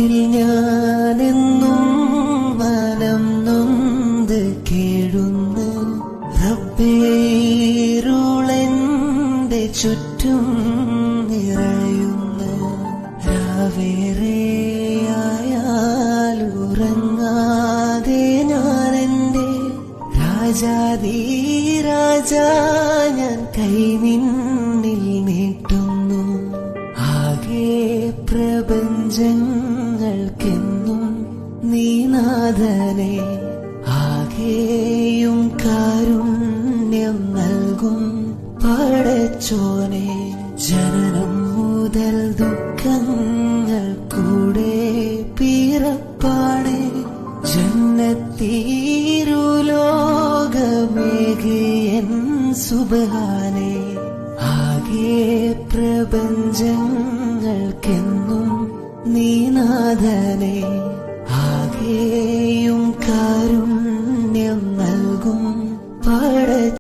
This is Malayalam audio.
അതിൽ ഞാനെന്നും മനം നൊന്ത് കേഴുന്നു. റബ്ബേരുളെന്റെ ചുറ്റും നിറയുന്നു. രാവേറെയായാലുറങ്ങാതെ ഞാനെന്റെ രാജാ ഞാൻ കൈ നിന്നിൽ നീട്ടുന്നു. ആകെ പ്രപഞ്ചങ്ങൾക്കെന്നും നീ നാഥനെ. ആകെയും കാരുണ്യം നൽകും പടച്ചോനെ. ജനനം മുതൽ ദുഃഖങ്ങൾ കൂടെ പിറപ്പാണേ. ജന്നത്തീരുലോകമേകിയൻ സുബ്ഹാനേ. ആകെ പ്രപഞ്ചങ്ങൾക്കെന്നും നീ നാഥനെ. ആകെയും